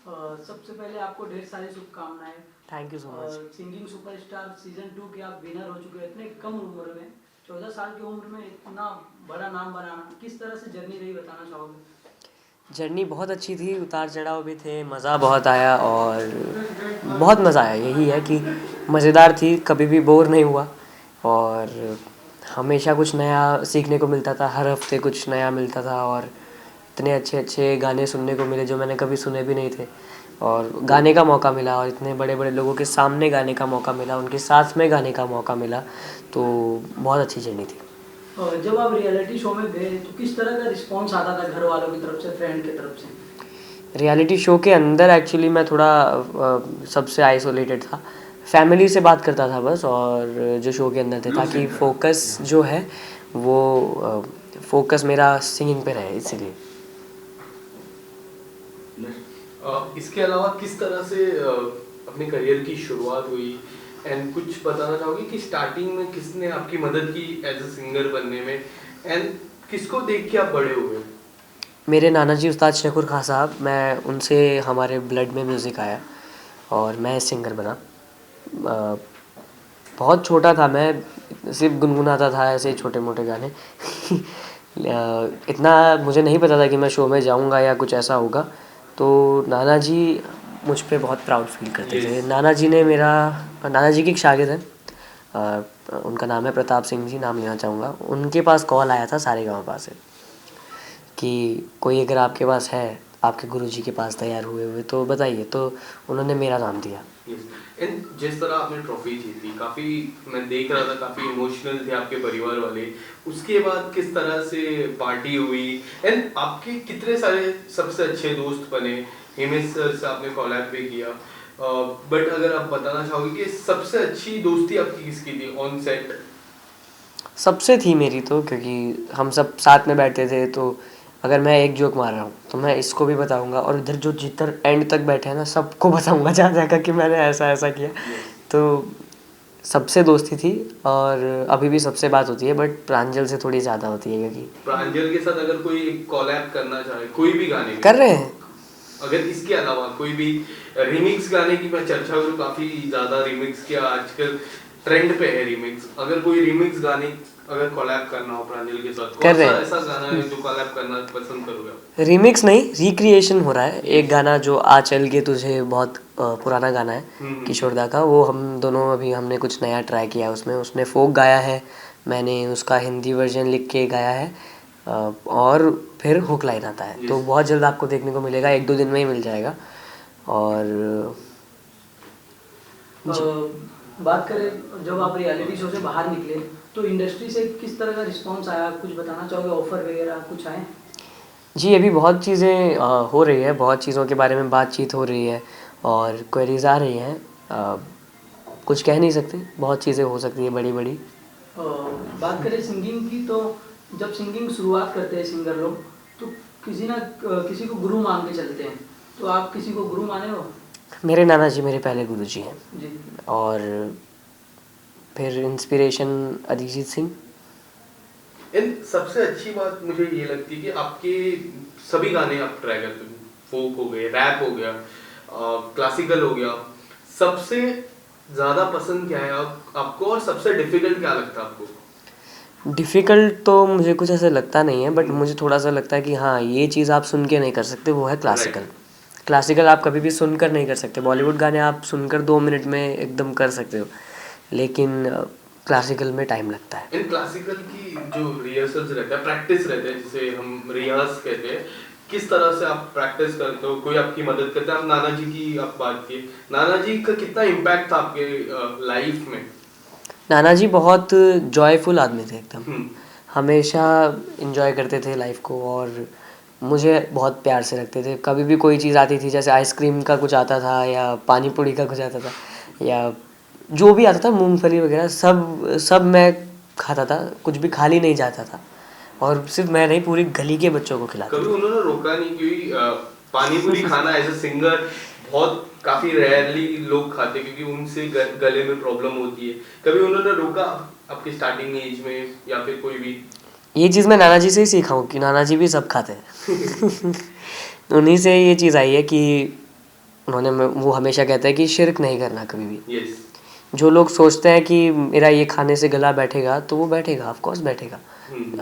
सबसे पहले आपको ढेर सारी शुभकामनाएं। Thank you so much. Singing superstar season 2 के आप विनर हो चुके हैं इतने कम उम्र में। 14 साल की उम्र में इतना बड़ा नाम बनाना किस तरह से जर्नी रही बताना चाहोगे? जर्नी बहुत अच्छी थी, उतार चढ़ाव भी थे, मज़ा बहुत आया और बहुत मज़ा आया। यही है कि मज़ेदार थी, कभी भी बोर नहीं हुआ और हमेशा कुछ नया सीखने को मिलता था, हर हफ्ते कुछ नया मिलता था और इतने अच्छे अच्छे गाने सुनने को मिले जो मैंने कभी सुने भी नहीं थे और गाने का मौका मिला और इतने बड़े बड़े लोगों के सामने गाने का मौका मिला, उनके साथ में गाने का मौका मिला, तो बहुत अच्छी जर्नी थी। जब आप रियलिटी शो में गए तो किस तरह का रिस्पॉन्स आता था घर वालों की तरफ से, फ्रेंड की तरफ से? रियलिटी शो के अंदर एक्चुअली मैं थोड़ा सबसे आइसोलेटेड था, फैमिली से बात करता था बस, और जो शो के अंदर थे ताकि फोकस जो है वो फोकस मेरा सिंगिंग पे रहे, इसीलिए। इसके अलावा किस तरह से अपने करियर की शुरुआत हुई एंड कुछ बताना चाहोगे कि स्टार्टिंग में किसने आपकी मदद की एज अ सिंगर बनने में एंड किसको देख के आप बड़े हुए? मेरे नाना जी उस्ताद शकूर खां साहब, मैं उनसे हमारे ब्लड में म्यूज़िक आया और मैं सिंगर बना। अ, बहुत छोटा था मैं, सिर्फ गुनगुनाता था ऐसे छोटे मोटे गाने इतना मुझे नहीं पता था कि मैं शो में जाऊंगा या कुछ ऐसा होगा। तो नाना जी मुझ पे बहुत प्राउड फील करते थे। नाना जी ने मेरा, नाना जी की एक शागिर्द है, उनका नाम है प्रताप सिंह जी, नाम लेना चाहूँगा। उनके पास कॉल आया था सारेगामा से कि कोई अगर आपके पास है, आपके गुरुजी के पास तैयार हुए हुए तो बताइए, तो उन्होंने मेरा नाम दिया। एंड जिस तरह आपने ट्रॉफी जीती, काफी मैं देख रहा था, काफी इमोशनल थे आपके परिवार वाले। उसके बाद किस तरह से पार्टी हुई एंड आपके कितने सारे सबसे अच्छे दोस्त बने? हिमेश सर से आपने कोलैब भी किया, बट अगर आप बताना चाहोगे कि सबसे अच्छी दोस्ती आपकी किसकी थी ऑन सेट? सबसे थी मेरी तो, क्योंकि हम सब साथ में बैठते थे, तो अगर मैं एक जोक मार रहा हूँ तो मैं इसको भी बताऊंगा और इधर जो जिधर एंड तक बैठे हैं ना सबको बताऊंगा जा जाकर कि मैंने ऐसा ऐसा किया। तो सबसे दोस्ती थी और अभी भी सबसे बात होती है, बट प्रांजल से थोड़ी ज़्यादा होती है क्योंकि प्रांजल के साथ अगर कोई कोलैब करना चाहे कोई भी गाने में, कर रहे हैं। अगर इसके अलावा कोई भी रिमिक्स गाने की मैं चर्चा करूँ, काफी ज्यादा रिमिक्स किया आजकल ट्रेंड पे है रिमिक्स, अगर कोई रिमिक्स गाने अगर कोलैब करना हो प्रांजल के साथ, कर कौन रहे सा हैं। ऐसा गाना है जो कोलैब करना पसंद करोगे? रीमिक्स नहीं, रिक्रिएशन हो रहा है। एक गाना जो आ चल के तुझे, बहुत पुराना गाना है किशोरदा का, वो हम दोनों अभी हमने कुछ नया ट्राई किया उसमें। उसने फोक गाया है, मैंने उसका हिंदी वर्जन लिख के गाया है, और फिर हुक लाइन आता है। तो बहुत जल्द आपको देखने को मिलेगा, 1-2 दिन में ही मिल जाएगा। और बात करें जब आप रियलिटी शो से बाहर निकले तो इंडस्ट्री से किस तरह का रिस्पॉन्स आया, कुछ बताना चाहोगे? ऑफर वगैरह कुछ आए? जी, अभी बहुत चीज़ें हो रही है, बहुत चीज़ों के बारे में बातचीत हो रही है और क्वेरीज आ रही हैं। कुछ कह नहीं सकते, बहुत चीज़ें हो सकती है बड़ी बड़ी। बात करें सिंगिंग की तो जब सिंगिंग शुरुआत करते हैं सिंगर लोग तो किसी को गुरु मान के चलते हैं, तो आप किसी को गुरु माने हो? मेरे नाना जी मेरे पहले गुरुजी हैं। जी। और फिर इंस्पिरेशन अरिजीत सिंह। इन सबसे अच्छी बात मुझे ये लगती है कि आपके सभी गाने आप ट्राई करते हो, फोक हो गए, रैप हो गया, क्लासिकल हो गया, सबसे ज्यादा पसंद क्या है आपको और सबसे डिफिकल्ट क्या लगता है आपको? डिफ़िकल्ट तो मुझे कुछ ऐसा लगता नहीं है, बट मुझे थोड़ा सा लगता है कि हाँ, ये चीज़ आप सुन के नहीं कर सकते, वो है क्लासिकल। क्लासिकल आप कभी भी सुनकर नहीं कर सकते। बॉलीवुड गाने आप सुनकर 2 मिनट में एकदम कर सकते हो, लेकिन क्लासिकल में टाइम लगता है। इन क्लासिकल की जो रिहर्सल्स रहता है, प्रैक्टिस रहते हैं, जिसे हम रियाज कहते हैं, किस तरह से आप प्रैक्टिस करते हो? कोई आपकी मदद करता है? आप नाना जी की आप बात की, नाना जी का कितना इम्पैक्ट था आपके लाइफ में? नाना जी बहुत जॉयफुल आदमी थे एकदम, हमेशा इंजॉय करते थे लाइफ को और मुझे बहुत प्यार से रखते थे। कभी भी कोई चीज़ आती थी, जैसे आइसक्रीम का कुछ आता था या पानी पूरी का कुछ आता था या जो भी आता था, मूंगफली वगैरह, सब सब मैं खाता था, कुछ भी खाली नहीं जाता था। और सिर्फ मैं नहीं, पूरी गली के बच्चों को खिलाते कभी थे। उन्होंने रोका नहीं? क्योंकि पानी पूरी खाना एज अ सिंगर बहुत काफी रेयरली लोग खाते, क्योंकि उनसे गले में प्रॉब्लम होती है। कभी उन्होंने रोका आपके स्टार्टिंग एज में या फिर कोई भी? ये चीज़ मैं नाना जी से ही सीखा हूँ कि नाना जी भी सब खाते हैं उन्हीं से ये चीज़ आई है कि वो हमेशा कहता है कि शिर्क नहीं करना कभी भी। यस। जो लोग सोचते हैं कि मेरा ये खाने से गला बैठेगा, तो वो बैठेगा, ऑफ कोर्स बैठेगा।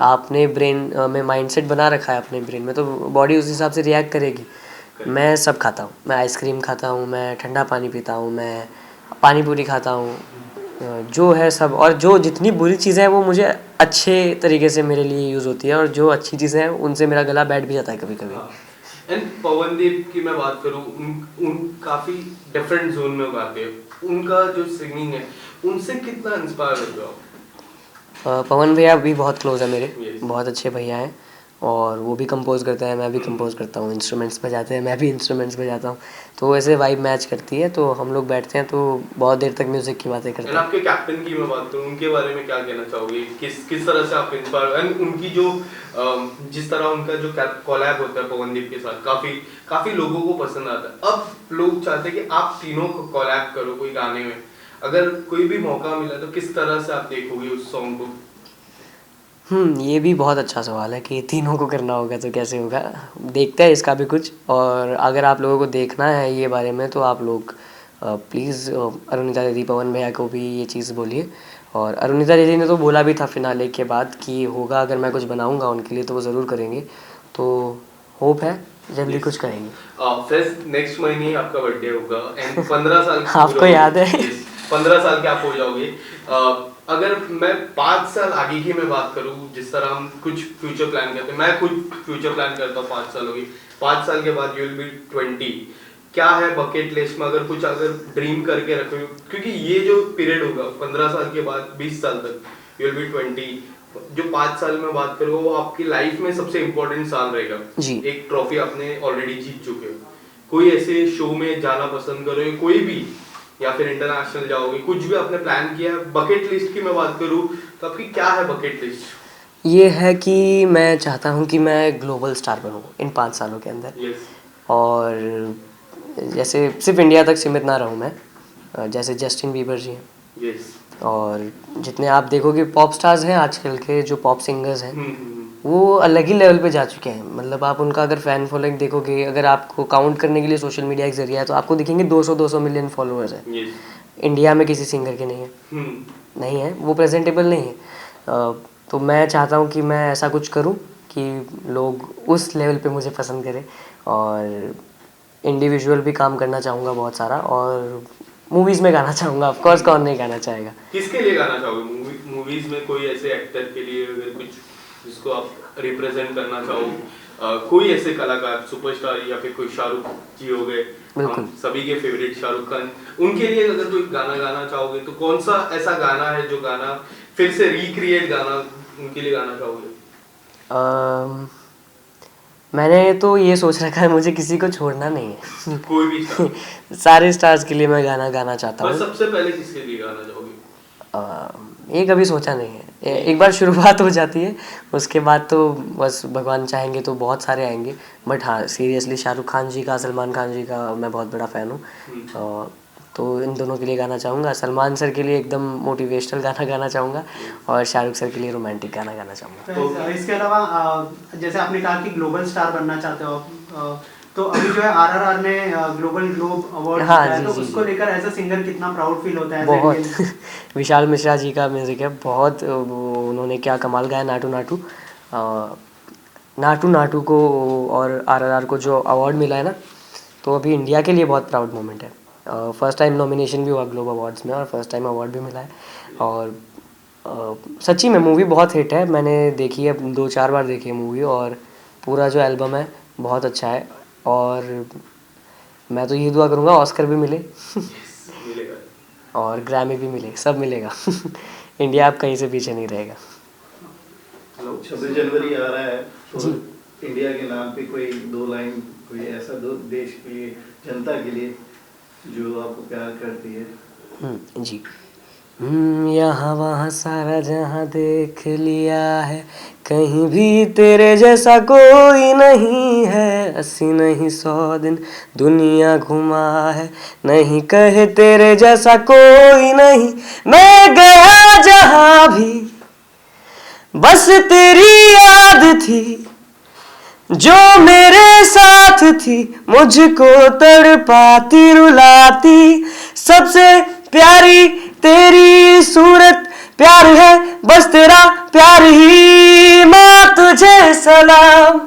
आपने ब्रेन में माइंडसेट बना रखा है अपने ब्रेन में, तो बॉडी उस हिसाब से रिएक्ट करेगी। मैं सब खाता हूँ, मैं आइसक्रीम खाता हूँ, मैं ठंडा पानी पीता हूँ, मैं पानी पूरी खाता हूँ, जो है सब। और जो जितनी बुरी चीज़ें हैं वो मुझे अच्छे तरीके से मेरे लिए यूज़ होती है, और जो अच्छी चीज़ें हैं उनसे मेरा गला बैठ भी जाता है कभी कभी। एंड पवनदीप की मैं बात करूँ, उन काफ़ी डिफरेंट जोन में गाते हैं, उनका जो सिंगिंग है उनसे कितना इंस्पायर होते हो आप? पवन भैया भी बहुत क्लोज है मेरे, Yes. बहुत अच्छे भैया हैं, और वो भी कंपोज करते हैं, मैं भी कंपोज करता हूँ, इंस्ट्रूमेंट्स बजाते हैं, मैं भी इंस्ट्रूमेंट्स बजाता हूँ, तो वैसे वाइब मैच करती है, तो हम लोग बैठते हैं तो बहुत देर तक म्यूज़िक की बातें करते एंड हैं। आपके कैप्टन की मैं बात करूँ, उनके बारे में क्या कहना चाहोगे? किस तरह से आप इंस्पायर, एंड उनकी जो जिस तरह उनका जो कोलैब होता है पवनदीप के साथ, काफी लोगों को पसंद आता है। अब लोग चाहते हैं कि आप तीनों को कोलैब करो कोई गाने में, अगर कोई भी मौका मिला तो किस तरह से आप देखोगे उस सॉन्ग को? ये भी बहुत अच्छा सवाल है कि तीनों को करना होगा तो कैसे होगा। देखते हैं इसका भी कुछ, और अगर आप लोगों को देखना है ये बारे में तो आप लोग प्लीज़ अरुणिता दीदी, पवन भैया को भी ये चीज़ बोलिए। और अरुणिता दीदी ने तो बोला भी था फिनाले के बाद कि होगा, अगर मैं कुछ बनाऊंगा उनके लिए तो वो ज़रूर करेंगे, तो होप है जल्दी कुछ करेंगे। फिर नेक्स्ट महीने ही आपका बर्थडे होगा एंड 15 साल आपको याद है? 15 साल के आप हो जाओगे। अगर मैं 5 साल आगे की मैं बात करूं, जिस तरह हम कुछ फ्यूचर प्लान करते हैं, मैं कुछ फ्यूचर प्लान करता हूँ 5 साल होगी, 5 साल के बाद यू विल बी 20, क्या है बकेट लिस्ट में अगर कुछ अगर ड्रीम करके रखो, क्योंकि ये जो पीरियड होगा 15 साल के बाद 20 साल तक यू विल बी 20, जो 5 साल में बात करो वो आपकी लाइफ में सबसे इम्पोर्टेंट साल रहेगा जी। एक ट्रॉफी आपने ऑलरेडी जीत चुके हो, कोई ऐसे शो में जाना पसंद करोगे कोई भी, या फिर इंटरनेशनल जाओगे, कुछ भी आपने प्लान किया? बकेट लिस्ट की मैं बात करूं तो आपकी क्या है बकेट लिस्ट? ये है कि मैं चाहता हूँ कि मैं ग्लोबल स्टार बनूँ इन 5 सालों के अंदर। यस। और जैसे सिर्फ इंडिया तक सीमित ना रहूँ मैं, जैसे जस्टिन बीबर जी हैं, यस। और जितने आप देखोगे पॉप स्टार्स हैं आजकल के, जो पॉप सिंगर्स हैं हम्म। वो अलग ही लेवल पे जा चुके हैं। मतलब आप उनका अगर फ़ैन फॉलोइंग देखोगे, अगर आपको काउंट करने के लिए सोशल मीडिया एक ज़रिया है, तो आपको दिखेंगे 200 मिलियन फॉलोअर्स हैं। यस। इंडिया में किसी सिंगर के नहीं है, नहीं है, वो प्रेजेंटेबल नहीं है। तो मैं चाहता हूँ कि मैं ऐसा कुछ करूँ कि लोग उस लेवल पे मुझे पसंद करें, और इंडिविजुअल भी काम करना चाहूँगा बहुत सारा, और मूवीज़ में गाना चाहूँगा, ऑफ कोर्स, कौन नहीं गाना चाहेगा। किसके लिए गाना चाहोगे मूवीज में? कोई ऐसे एक्टर के लिए अगर कुछ जिसको आप रिप्रेजेंट करना चाहो, कोई ऐसे कलाकार सुपरस्टार, या फिर कोई शाहरुख जी हो गए, हम सभी के फेवरेट शाहरुख खान, उनके लिए अगर कोई गाना गाना चाहोगे तो कौन सा ऐसा गाना है जो गाना फिर से रिक्रिएट गाना उनके लिए गाना चाहोगे? मैंने तो ये सोच रखा है मुझे किसी को छोड़ना नहीं है। कोई भी स्टार? सारे स्टार्स के लिए मैं गाना गाना चाहता हूँ। सबसे पहले किसके लिए गाना चाहोगे? ये कभी सोचा नहीं है, एक बार शुरुआत हो जाती है उसके बाद तो बस भगवान चाहेंगे तो बहुत सारे आएंगे। बट हाँ, सीरियसली शाहरुख खान जी का, सलमान खान जी का मैं बहुत बड़ा फ़ैन हूँ, तो इन दोनों के लिए गाना चाहूँगा। सलमान सर के लिए एकदम मोटिवेशनल गाना गाना चाहूँगा, और शाहरुख सर के लिए रोमांटिक गाना गाना चाहूँगा। तो इसके अलावा जैसे आपने कहा कि ग्लोबल स्टार बनना चाहते हो आप, तो अभी जो है आरआरआर ने ग्लोबल ग्लोब अवार्ड हाँ, जीता है, जी, तो जी, उसको लेकर एज अ सिंगर कितना प्राउड फील होता है? बहुत विशाल मिश्रा जी का म्यूज़िक है, बहुत उन्होंने क्या कमाल गाया। नाटू नाटू, नाटू नाटू को और आरआरआर को जो अवार्ड मिला है ना, तो अभी इंडिया के लिए बहुत प्राउड मोमेंट है। फर्स्ट टाइम नॉमिनेशन भी हुआ ग्लोब अवार्ड्स में, और फर्स्ट टाइम अवार्ड भी मिला है। और सच्ची में मूवी बहुत हिट है, मैंने देखी है 2-4 बार देखी है मूवी, और पूरा जो एल्बम है बहुत अच्छा है। और मैं तो ये दुआ करूँगा ऑस्कर भी मिले मिलेगा और ग्रैमी भी मिले, सब मिलेगा। इंडिया अब कहीं से पीछे नहीं रहेगा। 26 जनवरी आ रहा है, तो इंडिया के नाम पे कोई 2 लाइन, कोई ऐसा देश के लिए, जनता के लिए जो आपको प्यार करती है? जी। यहाँ वहाँ सारा जहाँ देख लिया है, कहीं भी तेरे जैसा कोई नहीं है। 80 नहीं 100 दिन दुनिया घुमा है, नहीं कहे तेरे जैसा कोई नहीं। मैं गया जहाँ भी बस तेरी याद थी, जो मेरे साथ थी मुझको तड़पाती रुलाती, सबसे प्यारी तेरी सूरत, प्यार है बस तेरा प्यार ही। माँ तुझे सलाम,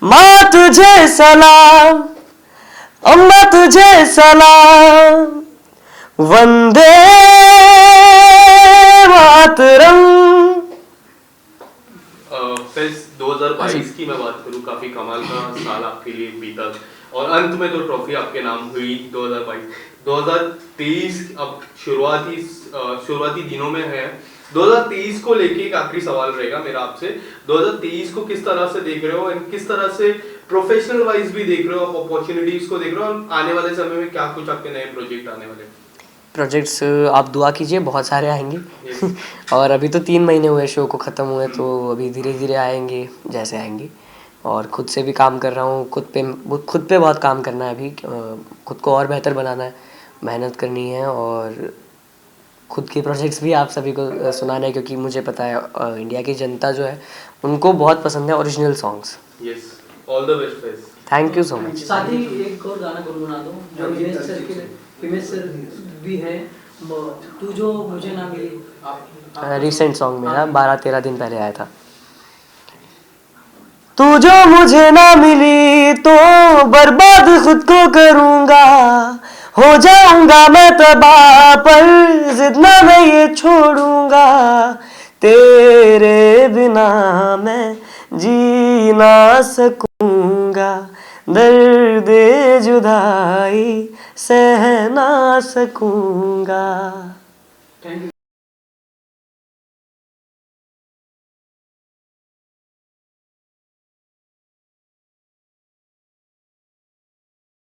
माँ तुझे सलाम, अम्मा तुझे सलाम, वंदे मातरम। फेस 2022 की मैं बात करूं, काफी कमाल का साल आपके लिए बीता और अंत में तो ट्रॉफी आपके नाम हुई 2022। 2023 अब शुरुआती दिनों में है। 2023 को लेके एक आखिरी सवाल रहेगा मेरा आपसे, 2023 को किस तरह से देख रहे हो एंड किस तरह से प्रोफेशनल वाइज भी देख रहे हो, आप अपॉर्चुनिटीज को देख रहे हो और आने वाले समय में क्या कुछ आपके नए प्रोजेक्ट आने वाले? प्रोजेक्ट्स आप दुआ कीजिए, बहुत सारे आएंगे। और अभी तो 3 महीने हुए शो को ख़त्म हुए, तो अभी धीरे धीरे आएंगे जैसे आएंगे। और खुद से भी काम कर रहा हूँ, खुद पे बहुत काम करना है अभी, खुद को और बेहतर बनाना है, मेहनत करनी है और खुद के प्रोजेक्ट्स भी आप सभी को सुनाने हैं, क्योंकि मुझे पता है इंडिया की जनता जो है उनको बहुत पसंद है original songs. Yes, all the best face. Thank you so much. साथ ही एक और गाना गुनगुना दो जो हिमेश सर भी है, तू जो मुझे ना मिली। रिसेंट सॉन्ग मेरा 12-13 दिन पहले आया था। तू जो मुझे ना मिली तो बर्बाद खुद को करूँगा, हो जाऊँगा मैं तबाह पर जिद ना मैं ये छोड़ूँगा, तेरे बिना मैं जी ना सकूँगा, दर्द जुदाई सह ना सकूँगा। Thank you.